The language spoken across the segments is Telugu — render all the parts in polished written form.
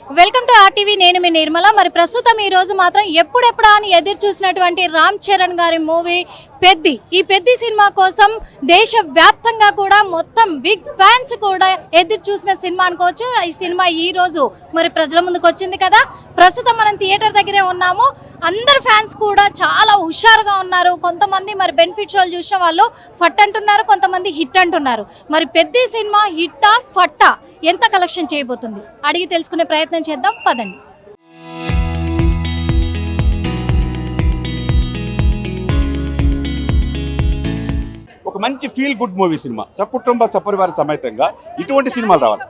Welcome to RTV. నేను మీ నిర్మల. మరి ప్రస్తుతం ఈ రోజు మాత్రం ఎప్పుడెప్పుడా అని ఎదురు చూసినటువంటి రామ్ చరణ్ గారి మూవీ పెద్ది. ఈ పెద్ది సినిమా కోసం దేశవ్యాప్తంగా కూడా మొత్తం బిగ్ ఫ్యాన్స్ కూడా ఎదురు చూసిన సినిమా అనుకోవచ్చు. ఈ సినిమా ఈ రోజు మరి ప్రజల ముందుకు వచ్చింది కదా. ప్రస్తుతం మనం థియేటర్ దగ్గరే ఉన్నాము. అందరు ఫ్యాన్స్ కూడా చాలా హుషారుగా ఉన్నారు. కొంతమంది మరి బెనిఫిట్ షోలు చూసిన వాళ్ళు ఫట్ అంటున్నారు, కొంతమంది హిట్ అంటున్నారు. మరి పెద్ది సినిమా హిట్టా ఫట్టా, ఎంత కలెక్షన్ చేయబోతుంది అడిగి తెలుసుకునే ప్రయత్నం చేద్దాం, పదండి. ఒక మంచి ఫీల్ గుడ్ మూవీ సినిమా, సకుటుంబ సపరివార సమేతంగా ఇటువంటి సినిమాలు రావాలి.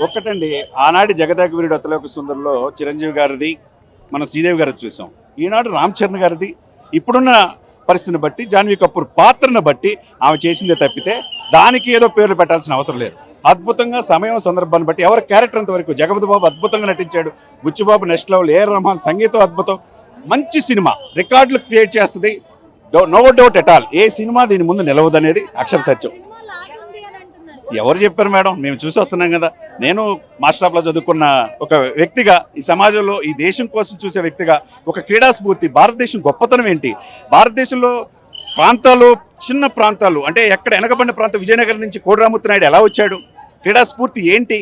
ఒకటండి, ఆనాటి జగదేక వీరుడు అతిలోక సుందరిలో చిరంజీవి గారిది, మనం శ్రీదేవి గారిది చూసాం. ఈనాడు రామ్ చరణ్ గారిది. ఇప్పుడున్న పరిస్థితిని బట్టి, జాన్వీ కపూర్ పాత్రను బట్టి ఆమె చేసిందే తప్పితే దానికి ఏదో పేర్లు పెట్టాల్సిన అవసరం లేదు. అద్భుతంగా సమయం సందర్భాన్ని బట్టి ఎవరి క్యారెక్టర్ అంతవరకు జగపతి బాబు అద్భుతంగా నటించాడు. Buchibabu next level, AR Rahman సంగీతం అద్భుతం. మంచి సినిమా, రికార్డులు క్రియేట్ చేస్తుంది. No doubt at all. ఏ సినిమా దీని ముందు నిలవదనేది అక్షర సత్యం. ఎవరు చెప్పారు మేడం? మేము చూసి వస్తున్నాం కదా. నేను మాస్టర్ ఆఫ్లో చదువుకున్న ఒక వ్యక్తిగా, ఈ సమాజంలో ఈ దేశం కోసం చూసే వ్యక్తిగా, ఒక క్రీడా స్ఫూర్తి, భారతదేశం గొప్పతనం ఏంటి, భారతదేశంలో ప్రాంతాలు, చిన్న ప్రాంతాలు అంటే ఎక్కడ వెనకబడిన ప్రాంతం, విజయనగరం నుంచి కోడిరామూర్తి నాయుడు ఎలా వచ్చాడు, క్రీడా స్ఫూర్తి ఏంటి,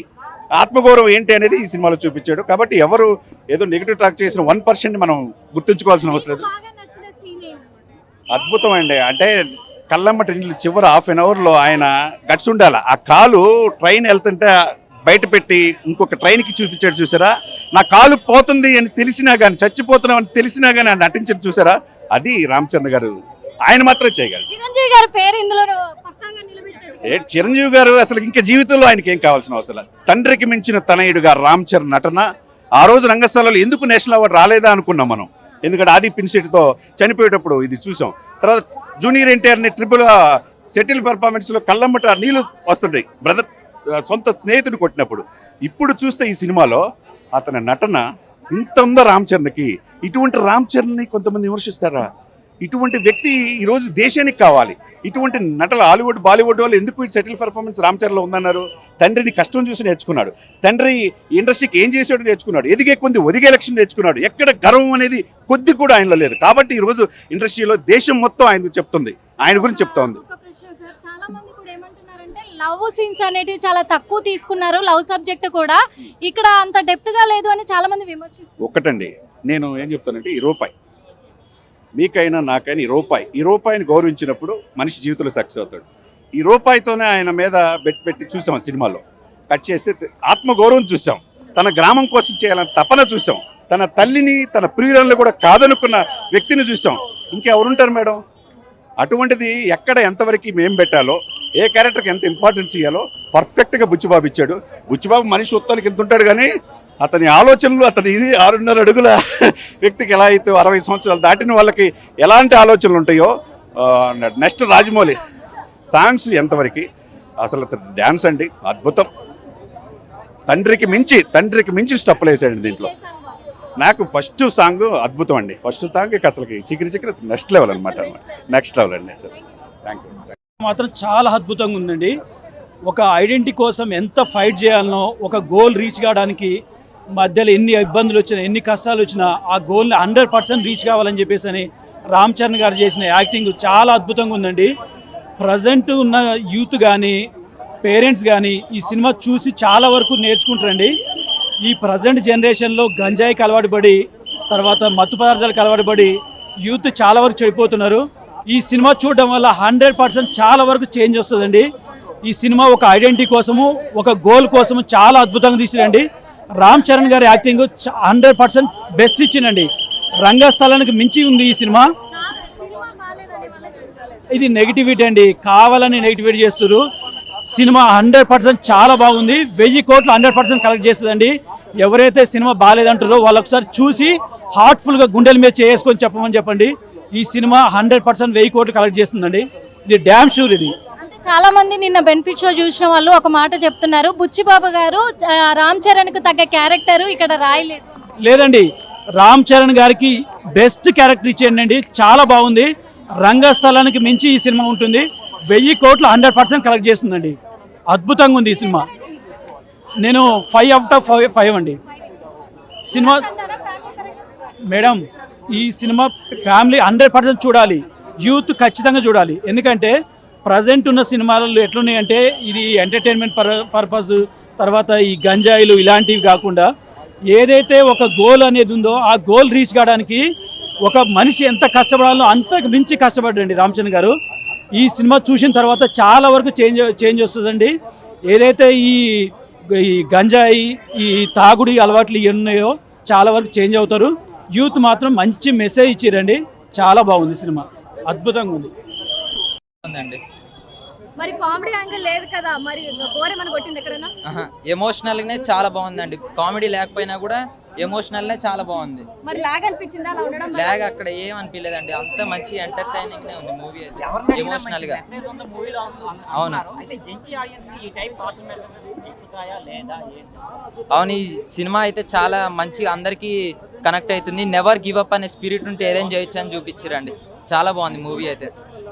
ఆత్మగౌరవం ఏంటి అనేది ఈ సినిమాలో చూపించాడు. కాబట్టి ఎవరు ఏదో నెగిటివ్ టాక్ చేసిన 1% మనం గుర్తుంచుకోవాల్సిన అవసరం లేదు. అద్భుతం అండి. అంటే కళ్ళమ్మటి నీళ్ళు చివరి హాఫ్ అన్ అవర్లో ఆయన గట్స్ ఉండాలి. ఆ కాలు ట్రైన్ వెళ్తుంటే బయట పెట్టి ఇంకొక ట్రైన్కి చూపించాడు చూసారా. నా కాలు పోతుంది అని తెలిసినా కానీ, చచ్చిపోతున్నాం అని తెలిసినా కానీ ఆయన నటించడం చూసారా. అది రామ్ చరణ్ గారు, ఆయన మాత్రం చేయగలరు. చిరంజీవి గారి పేరు ఇందులో చిరంజీవి గారు అసలు ఇంకా జీవితంలో ఆయనకి ఏం కావాల్సిన అవసరం. తండ్రికి మించిన తనయుడుగా రామ్ చరణ్ నటన. ఆ రోజు రంగస్థలంలో ఎందుకు నేషనల్ అవార్డు రాలేదా అనుకున్నాం మనం. ఎందుకంటే ఆది పిన్సెట్తో చనిపోయేటప్పుడు ఇది చూసాం. తర్వాత జూనియర్ ఎన్టీఆర్ని ట్రిపుల్ సెటిల్ పెర్ఫార్మెన్స్లో కళ్ళమ్మట నీళ్ళు వస్తుంటాయి, బ్రదర్ సొంత స్నేహితుడు కొట్టినప్పుడు. ఇప్పుడు చూస్తే ఈ సినిమాలో అతని నటన ఇంత ఉందా రామ్ చరణ్కి. ఇటువంటి రామ్ చరణ్ని కొంతమంది విమర్శిస్తారా? ఇటువంటి వ్యక్తి ఈరోజు దేశానికి కావాలి. ఇటువంటి నటన హాలీవుడ్ బాలీవుడ్ వాళ్ళు ఎందుకు ఈ సెటిల్ పెర్ఫార్మెన్స్ రామ్ చరణ్లో ఉందన్నారు? తండ్రిని కష్టం చూసి నేర్చుకున్నాడు. తండ్రి ఇండస్ట్రీకి ఏం చేసాడో నేర్చుకున్నాడు. ఎదిగే కొద్ది ఒదిగే ఎలక్షన్ నేర్చుకున్నాడు. ఎక్కడ గర్వం అనేది కొద్ది కూడా ఆయనలో లేదు. కాబట్టి ఈరోజు ఇండస్ట్రీలో దేశం మొత్తం ఆయన చెప్తుంది, ఆయన గురించి చెప్తా ఉంది. లవ్ సీన్స్ అనేటివి చాలా తక్కువ తీసుకున్నారు. లవ్ సబ్జెక్ట్ కూడా ఇక్కడ అంత డెప్త్ గా లేదు అని చాలా మంది విమర్శిస్తారు. ఒకటండి, నేను ఏం చెప్తానంటే, ఈ రూపాయి మీకైనా నాకైనా ఈ రూపాయిని గౌరవించినప్పుడు మనిషి జీవితంలో సక్సెస్ అవుతాడు. ఈ రూపాయితోనే ఆయన మీద పెట్టి చూసాం సినిమాలో. కట్ చేస్తే ఆత్మగౌరవం చూసాం, తన గ్రామం కోసం చేయాలని తపన చూసాం, తన తల్లిని తన ప్రియులను కూడా కాదనుకున్న వ్యక్తిని చూసాం. ఇంకెవరుంటారు మేడం? అటువంటిది ఎక్కడ ఎంతవరకు మేం పెట్టాలో, ఏ క్యారెక్టర్కి ఎంత ఇంపార్టెన్స్ ఇవ్వాలో పర్ఫెక్ట్గా బుచ్చిబాబు ఇచ్చాడు. బుచ్చిబాబు మనిషి ఉత్తానికి ఎంత ఉంటాడు కానీ అతని ఆలోచనలు, అతని ఇది 6.5 అడుగుల వ్యక్తికి ఎలా అయితే 60 సంవత్సరాలు దాటిన వాళ్ళకి ఎలాంటి ఆలోచనలు ఉంటాయో. నెక్స్ట్ రాజమౌళి సాంగ్స్ ఎంతవరకు, అసలు డ్యాన్స్ అండి అద్భుతం. తండ్రికి మించి స్టెప్పులు వేసాడు దీంట్లో. నాకు ఫస్ట్ సాంగ్ అద్భుతం అండి. ఫస్ట్ సాంగ్ అసలు చికిరి నెక్స్ట్ లెవెల్ అనమాట. నెక్స్ట్ లెవెల్ అండి. Thank you. మాత్రం చాలా అద్భుతంగా ఉందండి. ఒక ఐడెంటిటీ కోసం ఎంత ఫైట్ చేయాలనో, ఒక గోల్ రీచ్ కావడానికి మధ్యలో ఎన్ని ఇబ్బందులు వచ్చినా, ఎన్ని కష్టాలు వచ్చినా ఆ గోల్ని 100% రీచ్ కావాలని చెప్పేసి అని రామ్ చరణ్ గారు చేసిన యాక్టింగ్ చాలా అద్భుతంగా ఉందండి. ప్రజెంట్ ఉన్న యూత్ కానీ, పేరెంట్స్ కానీ ఈ సినిమా చూసి చాలా వరకు నేర్చుకుంటారండి. ఈ ప్రజెంట్ జనరేషన్లో గంజాయికి అలవాటు పడి, తర్వాత మత్తు పదార్థాలకు అలవాటు పడి యూత్ చాలా వరకు చెడిపోతున్నారు. ఈ సినిమా చూడడం వల్ల 100% చాలా వరకు చేంజ్ వస్తుందండి. ఈ సినిమా ఒక ఐడెంటిటీ కోసము, ఒక గోల్ కోసము చాలా అద్భుతంగా తీసిరండి. రామ్ చరణ్ గారి యాక్టింగ్ 100% బెస్ట్ ఇచ్చిందండి. రంగస్థలానికి మించి ఉంది ఈ సినిమా. ఇది నెగిటివిటీ అండి, కావాలని నెగిటివిటీ చేస్తారు. సినిమా 100% చాలా బాగుంది. 1000 కోట్లు 100% కలెక్ట్ చేస్తుందండి. ఎవరైతే సినిమా బాగాలేదంటారో వాళ్ళు ఒకసారి చూసి హార్ట్ఫుల్గా గుండెల మీద చేసుకొని చెప్పండి. ఈ సినిమా 100% 1000 కోట్లు కలెక్ట్ చేస్తుందండి. ఇది డ్యామ్ షూర్. ఇది చాలా మంది నిన్న బెనిఫిట్ షో చూసిన వాళ్ళు ఒక మాట చెప్తున్నారు, బుచ్చిబాబు గారు రామ్ చరణ్ కు తగ్గ క్యారెక్టర్ ఇక్కడ రాయలేదు. లేదండి, రామ్ చరణ్ గారికి బెస్ట్ క్యారెక్టర్ ఇచ్చేయండి. చాలా బాగుంది. రంగస్థలానికి మించి ఈ సినిమా ఉంటుంది. 1000 కోట్లు 100% కలెక్ట్ చేస్తుందండి. అద్భుతంగా ఉంది ఈ సినిమా. నేను 5/5 అండి. సినిమా మేడం, ఈ సినిమా ఫ్యామిలీ 100% చూడాలి, యూత్ ఖచ్చితంగా చూడాలి. ఎందుకంటే ప్రజెంట్ ఉన్న సినిమాలలో ఎట్లున్నాయంటే ఇది ఎంటర్టైన్మెంట్ పర్పస్, తర్వాత ఈ గంజాయిలు ఇలాంటివి కాకుండా ఏదైతే ఒక గోల్ అనేది ఉందో ఆ గోల్ రీచ్ కావడానికి ఒక మనిషి ఎంత కష్టపడాలో అంతకు మించి కష్టపడండి రామచంద్ర గారు. ఈ సినిమా చూసిన తర్వాత చాలా వరకు చేంజ్ వస్తుందండి. ఏదైతే ఈ గంజాయి, ఈ తాగుడి అలవాట్లు ఉన్నాయో చాలా వరకు చేంజ్ అవుతారు. యూత్ మాత్రం మంచి మెసేజ్ ఇచ్చిరండి. చాలా బాగుంది సినిమా, అద్భుతంగా ఉంది. మరి కామెడీ యాంగిల్ లేదు కదా, మరి బోర్ ఏమైనా కొట్టింది ఎక్కడైనా? ఎమోషనల్ గానే చాలా బాగుందండి. కామెడీ లేకపోయినా కూడా ఎమోషనల్ నే చాలా బాగుంది. మరి లాగ్ అనిపించిందా అలా ఉండడం? లాగ్ అక్కడ ఏం అనిపించలేదండి, అంత మంచి ఎంటర్టైనింగ్ నే ఉంది మూవీ అయితే. ఎమోషనల్ గా అవును అవును ఈ సినిమా అయితే చాలా మంచిగా అందరికి కనెక్ట్ అవుతుంది. నెవర్ గివ్ అప్ అనే స్పిరిట్ ఉంటే ఏదైనా చేయొచ్చు అని చూపించారండి. చాలా బాగుంది మూవీ అయితే.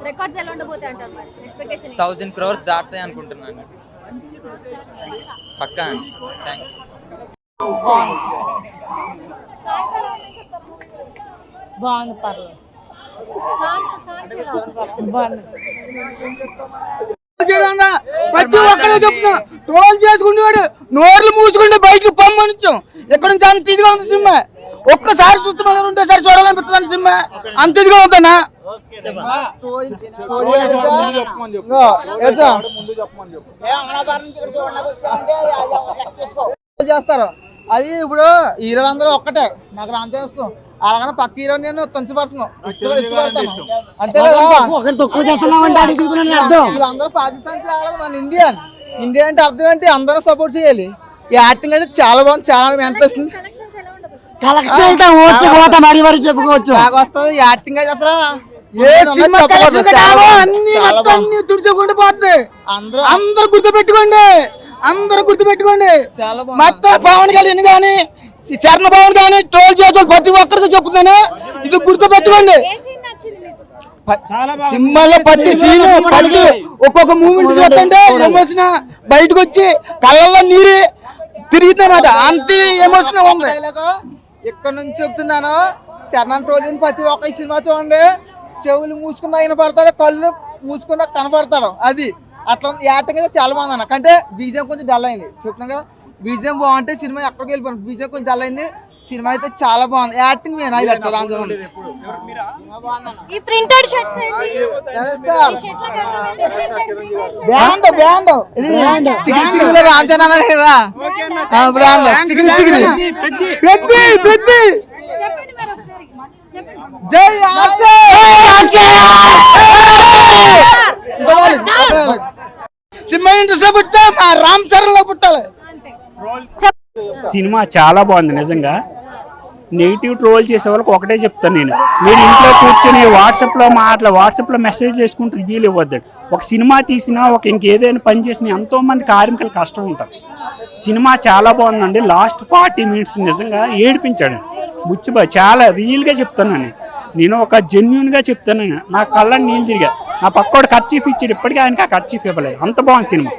రికార్డ్స్ ఎలా ఉండబోతాయి అంటారు మరి? ఎక్స్పెక్టేషన్ 1000 crores దాటుతాయి అనుకుంటున్నాను. పక్కా అండి. Thank you. బాగుంది, పర్లేదు, బాగుంది. ప్రతి ఒక్కడే చెప్తున్నా, ట్రోల్ చేసుకునేవాడు నోర్లు మూసుకుంటే బయటకు పొమ్మనిచ్చాం. ఎక్కడ నుంచి అంత ఇదిగా ఉంది సినిమా. ఒక్కసారి చూస్తే మనం రెండోసారి చూడాలనిపిస్తుంది సినిమా, అంత ఇదిగా ఉందన్నా. చేస్తారు అది. ఇప్పుడు హీరోలందరూ ఒక్కటే, నాకు రామచంద్ర అలాగనే పక్క హీరో నేను తుంచపడుతున్నాం, అంతే వీళ్ళందరూ పాకిస్తాన్ రావాలి, మన ఇండియా అంటే అర్థం ఏంటి? అందరూ సపోర్ట్ చేయాలి. ఈ యాక్టింగ్ అయితే చాలా బాగుంది, చాలా అనిపిస్తుంది. చెప్పుకోవచ్చు బాగా వస్తుంది యాక్టింగ్ అయితే. అసలు అన్ని తుడుచుకుంటూ పోతుంది. అందరూ గుర్తుపెట్టుకోండి, చాలా మొత్తం పవన్ కళ్యాణ్ కానీ చరణ్ పవన్ కానీ ట్రోల్ చేసే ప్రతి ఒక్కరికి చెప్తున్నాను, ఇది గుర్తుపెట్టుకోండి. సినిమాలో ప్రతి సీన్ ప్రతి ఒక్కొక్క మూమెంట్ చూస్తుంటే ఎమోషన్ బయటకు వచ్చి కళ్ళల్లో నీరు తిరుగుతున్నమాట, అంత ఎమోషన్ ఉంది. ఇక్కడ నుంచి చెప్తున్నాను, చరణ్ ట్రోల్ చేసిన ప్రతి ఒక్క సినిమా చూడండి, చెవులు మూసుకున్న ఆయన పడతాడు, కళ్ళు మూసుకున్న కనపడతాడు. అది అట్లా యాక్టింగ్ అయితే చాలా బాగుంది అన్న. కంటే బీజం కొంచెం డల్ అయింది, చెప్తున్నాం కదా, బీజం బాగుంటే సినిమా ఎక్కడికి వెళ్ళిపోయింది. బీజం కొంచెం డల్ అయింది, సినిమా అయితే చాలా బాగుంది. యాక్టింగ్ ఈ ప్రింటెడ్ షర్ట్స్ ఏంటి? సినిమా ఇంట్రెస్ట్ పుట్టే మా రామ్ చరణ్ లో పుట్టాలి. సినిమా చాలా బాగుంది నిజంగా. నెగిటివ్ ట్రోల్ చేసే వాళ్ళకి ఒకటే చెప్తాను నేను, మీరు ఇంట్లో కూర్చొని వాట్సాప్లో మెసేజ్ చేసుకుంటూ రివ్యూలు ఇవ్వద్దు. ఒక సినిమా తీసినా ఇంకేదైనా పని చేసినా ఎంతోమంది కార్మికులు కష్టం ఉంటారు. సినిమా చాలా బాగుందండి. లాస్ట్ 40 minutes నిజంగా ఏడిపించాడు బుచ్చిబాయ్. చాలా రియల్గా చెప్తాను నేను ఒక జెన్యున్గా చెప్తాను. నా కళ్ళ నీళ్ళు తిరిగా. నా పక్కోడు ఖర్చీఫ్ ఇచ్చాడు, ఇప్పటికీ ఆయనకి ఆ ఖర్చీఫ్ ఇవ్వలేదు. అంత బాగుంది సినిమా.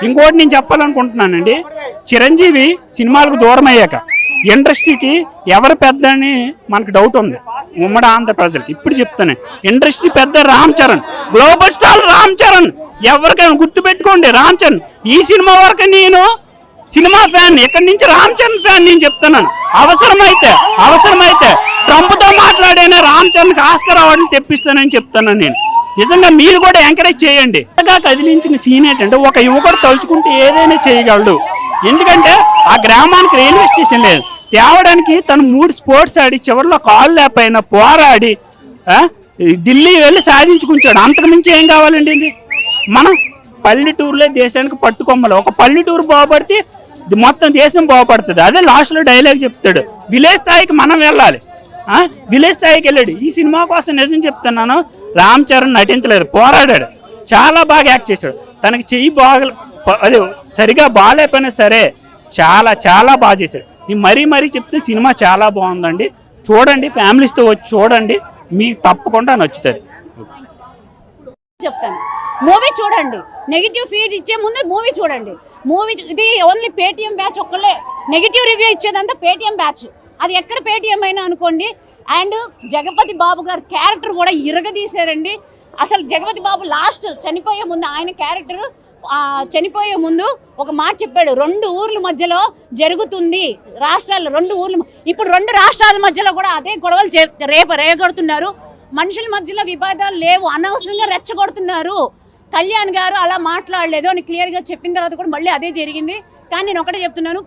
ఇంకోటి నేను చెప్పాలనుకుంటున్నానండి, చిరంజీవి సినిమాలకు దూరం అయ్యాక ఇండస్ట్రీకి ఎవరు పెద్ద అని మనకు డౌట్ ఉంది ఉమ్మడి ఆంధ్ర ప్రజలకి. ఇప్పుడు చెప్తాను, ఇండస్ట్రీ పెద్ద రామ్ చరణ్, గ్లోబల్ స్టార్ రామ్ చరణ్. ఎవరికైనా గుర్తుపెట్టుకోండి, రామ్ చరణ్. ఈ సినిమా వరకు నేను సినిమా ఫ్యాన్, ఇక్కడి నుంచి రామ్ చరణ్ ఫ్యాన్. నేను చెప్తున్నాను, అవసరమైతే ట్రంప్తో మాట్లాడైనా రామ్ చరణ్కి ఆస్కార్ అవార్డులు తెప్పిస్తానని చెప్తున్నాను నేను. నిజంగా మీరు కూడా ఎంకరేజ్ చేయండి. కదిలించిన సీన్ ఏంటంటే, ఒక యువకుడు తలుచుకుంటే ఏదైనా చేయగలడు. ఎందుకంటే ఆ గ్రామానికి రైల్వే స్టేషన్ లేదు, తేవడానికి తను 3 స్పోర్ట్స్ ఆడి చివరిలో కాళ్ళు లేకపోయినా పోరాడి ఢిల్లీ వెళ్ళి సాధించుకుంటాడు. అంతకుమించి ఏం కావాలండి? ఇది మనం పల్లెటూరులో దేశానికి పట్టుకొమ్మలు. ఒక పల్లెటూరు బాగుపడితే మొత్తం దేశం బాగుపడుతుంది. అదే లాస్ట్లో డైలాగ్ చెప్తాడు, విలేజ్ స్థాయికి మనం వెళ్ళాలి. విలేజ్ స్థాయికి వెళ్ళాడు. ఈ సినిమా కోసం నిజం చెప్తున్నాను, రామ్ చరణ్ నటించలేదు, పోరాడాడు. చాలా బాగా యాక్ట్ చేశాడు. తనకి చెయ్యి అదే సరిగా బాగాలేకపోయినా సరే చాలా చాలా బాగా చేశాడు. నేను మరీ చెప్తే సినిమా చాలా బాగుందండి. చూడండి, ఫ్యామిలీస్తో వచ్చి చూడండి, మీకు తప్పకుండా నచ్చుతుంది. చెప్తాను, మూవీ చూడండి. నెగిటివ్ ఫీడ్ ఇచ్చే ముందు మూవీ చూడండి. మూవీ ఇది ఓన్లీ పేటిఎం బ్యాచ్ ఒక్కళ్ళే నెగిటివ్ రివ్యూ ఇచ్చేదంతా పేటిఎం బ్యాచ్. అది ఎక్కడ పేటిఎం అయినా అనుకోండి. అండ్ జగపతి బాబు గారి క్యారెక్టర్ కూడా ఇరగదీశారండి. అసలు జగపతి బాబు లాస్ట్ చనిపోయే ముందు ఆయన క్యారెక్టర్ చనిపోయే ముందు ఒక మాట చెప్పాడు, 2 ఊర్ల మధ్యలో జరుగుతుంది, రాష్ట్రాల్లో 2 ఊర్లు, ఇప్పుడు 2 రాష్ట్రాల మధ్యలో కూడా అదే గొడవలు రేగొడుతున్నారు. మనుషుల మధ్యలో వివాదాలు లేవు, అనవసరంగా రెచ్చగొడుతున్నారు. కళ్యాణ్ గారు అలా మాట్లాడలేదు అని క్లియర్గా చెప్పిన తర్వాత కూడా మళ్ళీ అదే జరిగింది. కానీ నేను ఒకటే చెప్తున్నాను,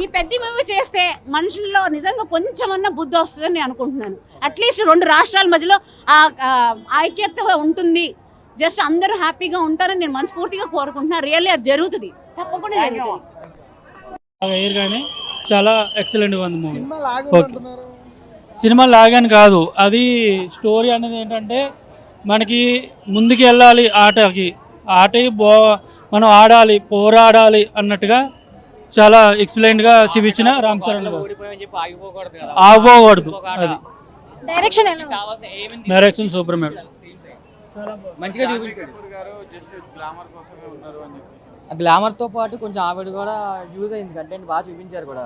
ఈ పెద్ద మూవీ చేస్తే మనుషుల్లో నిజంగా కొంచెమన్నా బుద్ధి వస్తుందని నేను అనుకుంటున్నాను. అట్లీస్ట్ 2 రాష్ట్రాల మధ్యలో ఐక్యత ఉంటుంది, జస్ట్ అందరూ హ్యాపీగా ఉంటారని నేను మనస్ఫూర్తిగా కోరుకుంటున్నాను. రియల్లీ అది జరుగుతుంది, తప్పకుండా జరుగుతుంది. కానీ చాలా ఎక్సలెంట్గా ఉంది మూవీ. ఓకే, సినిమా లాగని కాదు, అది స్టోరీ అనేది ఏంటంటే మనకి ముందుకు వెళ్ళాలి, ఆట మనం ఆడాలి, పోరాడాలి అన్నట్టుగా చాలా ఎక్స్ప్లెయిన్గా చూపించిన రామ్ చరణ్ గారు. ఆగిపోకూడదు. అది డైరెక్షన్ సూపర్ మేడం, మంచిగా చూపించాడు. గ్లామర్తో పాటు కొంచెం ఆవిడ కూడా యూజ్ అయింది, కంటెంట్ బాగా చూపించారు కూడా.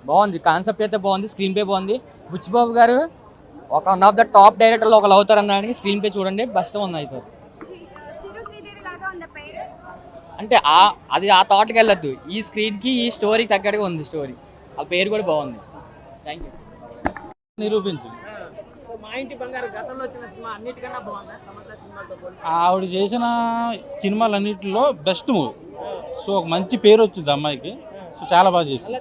బాగుంది, కాన్సెప్ట్ అయితే బాగుంది, స్క్రీన్ ప్లే బాగుంది. బుచ్చిబాబు గారు ఒక 1 ఆఫ్ ద టాప్ డైరెక్టర్లో ఒకరు అవుతారనడానికి స్క్రీన్ ప్లే చూడండి, బెస్ట్ ఉన్నాయి సార్. అంటే అది ఆ థాట్కి వెళ్ళొద్దు, ఈ స్క్రీన్కి ఈ స్టోరీకి తగ్గట్టుగా ఉంది స్టోరీ. ఆ పేరు కూడా బాగుంది. Thank you. నిరూపించింది. ఆవిడ చేసిన సినిమాలన్నింటిలో బెస్ట్ మూవీ. సో ఒక మంచి పేరు వచ్చింది అమ్మాయికి. సో చాలా బాగా చేసింది.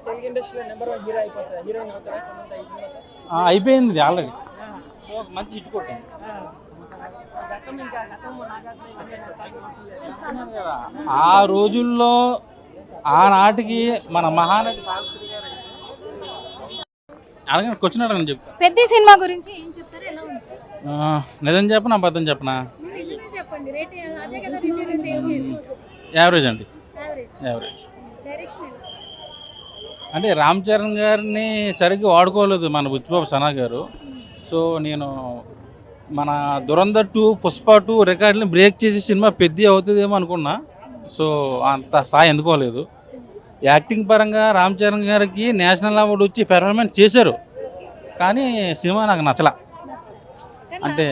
అయిపోయింది ఆల్రెడీ. సో ఒక మంచి హిట్ కొట్టింది. ఆ రోజుల్లో ఆనాటికి మన మహానటి అలాగే క్వశ్చన్ అడగని చెప్తా. పెద్ద సినిమా గురించి ఏం చెప్తారు, ఎలా ఉంది? నిజం చెప్పనా అబద్ధం చెప్పనా? నిజమే చెప్పండి. రేట్ అదే కదా రివ్యూ తెలిసేది. యావరేజ్ అండి, యావరేజ్. యావరేజ్. డైరెక్షన్ ఎలా? అంటే రామ్ చరణ్ గారిని సరిగ్గా వాడుకోలేదు మన బుచ్చిబాబు సనా గారు. సో నేను మన దురంధర్ 2, పుష్ప 2 రికార్డుని బ్రేక్ చేసే సినిమా పెద్ద అవుతుందేమో అనుకున్నా. సో అంత స్థాయి ఎందుకోలేదు. యాక్టింగ్ పరంగా రామ్ చరణ్ గారికి నేషనల్ అవార్డు వచ్చి పెర్ఫార్మెన్స్ చేశారు, కానీ సినిమా నాకు నచ్చలా. అంటే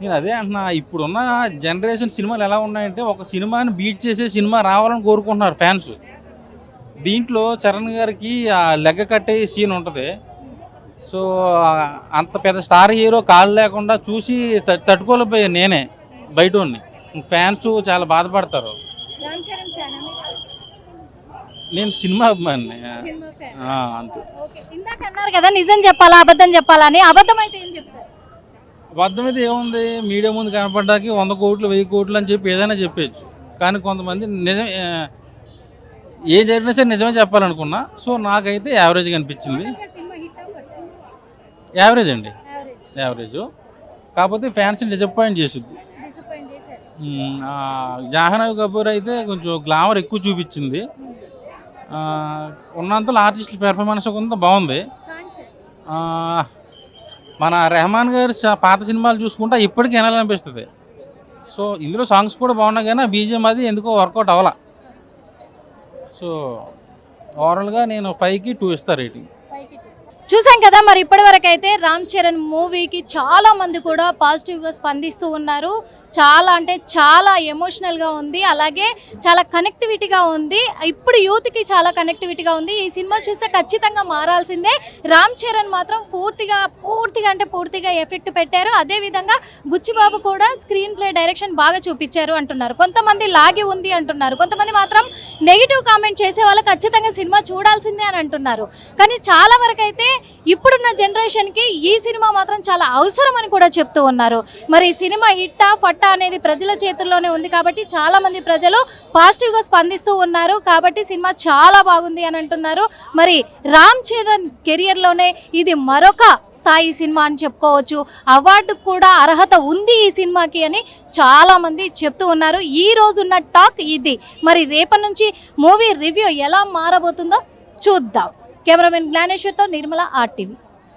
నేను అదే అంటున్నా, ఇప్పుడున్న జనరేషన్ సినిమాలు ఎలా ఉన్నాయంటే ఒక సినిమాని బీట్ చేసే సినిమా రావాలని కోరుకుంటున్నారు ఫ్యాన్స్. దీంట్లో చరణ్ గారికి ఆ లెగ్గ కట్టే సీన్ ఉంటుంది. సో అంత పెద్ద స్టార్ హీరో కాళ్ళు లేకుండా చూసి తట్టుకోలేకపోయా నేనే బయటోని. ఫ్యాన్స్ చాలా బాధపడతారు. నేను సినిమా అభిమాని అంతే. ఇందాక అన్నారు కదా నిజం చెప్పాలా అబద్ధం చెప్పాలా అని. అబద్ధం అయితే ఏం చెప్తారు? అబద్ధం అయితే ఏముంది, మీడియా ముందు కనపడడానికి 100 కోట్లు 1000 కోట్లు అని చెప్పి ఏదైనా చెప్పచ్చు. కానీ కొంతమంది నిజం ఏ జరిగినా సరే నిజమే చెప్పాలనుకున్నా. సో నాకైతే యావరేజ్గా అనిపించింది. యావరేజ్ అండి, యావరేజ్. కాకపోతే ఫ్యాన్స్ని డిసప్పాయింట్ చేస్తుంది. జాహ్నవి కపూర్ అయితే కొంచెం గ్లామర్ ఎక్కువ చూపించింది. ఉన్నంతలో ఆర్టిస్టుల పెర్ఫార్మెన్స్ కొంత బాగుంది. మన రెహమాన్ గారి పాత సినిమాలు చూసుకుంటే ఇప్పటికీ వినాలనిపిస్తుంది. సో ఇందులో సాంగ్స్ కూడా బాగున్నాయి, కానీ బీజిఎం అది ఎందుకో వర్కౌట్ అవ్వాల. సో ఓవరాల్గా నేను 5కి 2 ఇస్తాను రేటింగ్. చూసాం కదా, మరి ఇప్పటి వరకు అయితే రామ్ చరణ్ మూవీకి చాలా మంది కూడా పాజిటివ్గా స్పందిస్తూ ఉన్నారు. చాలా అంటే చాలా ఎమోషనల్గా ఉంది, అలాగే చాలా కనెక్టివిటీగా ఉంది. ఇప్పుడు యూత్కి చాలా కనెక్టివిటీగా ఉంది. ఈ సినిమా చూస్తే ఖచ్చితంగా మారాల్సిందే. రామ్ చరణ్ మాత్రం పూర్తిగా అంటే పూర్తిగా ఎఫెక్ట్ పెట్టారు. అదేవిధంగా బుచ్చిబాబు కూడా స్క్రీన్ ప్లే డైరెక్షన్ బాగా చూపించారు అంటున్నారు. కొంతమంది లాగి ఉంది అంటున్నారు, కొంతమంది మాత్రం నెగిటివ్ కామెంట్ చేసే వాళ్ళు ఖచ్చితంగా సినిమా చూడాల్సిందే అని అంటున్నారు. కానీ చాలా వరకు అయితే ఇప్పుడున్న జనరేషన్కి ఈ సినిమా మాత్రం చాలా అవసరం అని కూడా చెప్తూ ఉన్నారు. మరి సినిమా హిట్టా ఫట్టా అనేది ప్రజల చేతుల్లోనే ఉంది కాబట్టి చాలా మంది ప్రజలు పాజిటివ్గా స్పందిస్తూ ఉన్నారు. కాబట్టి సినిమా చాలా బాగుంది అని అంటున్నారు. మరి రామ్ చరణ్ కెరియర్లోనే ఇది మరొక స్థాయి సినిమా అని చెప్పుకోవచ్చు. అవార్డుకు కూడా అర్హత ఉంది ఈ సినిమాకి అని చాలా మంది చెప్తూ ఉన్నారు. ఈ రోజున్న టాక్ ఇది. మరి రేపటి నుంచి మూవీ రివ్యూ ఎలా మారబోతుందో చూద్దాం. కెమెరామెన్ జ్ఞానేశ్వర్తో నిర్మల RTV.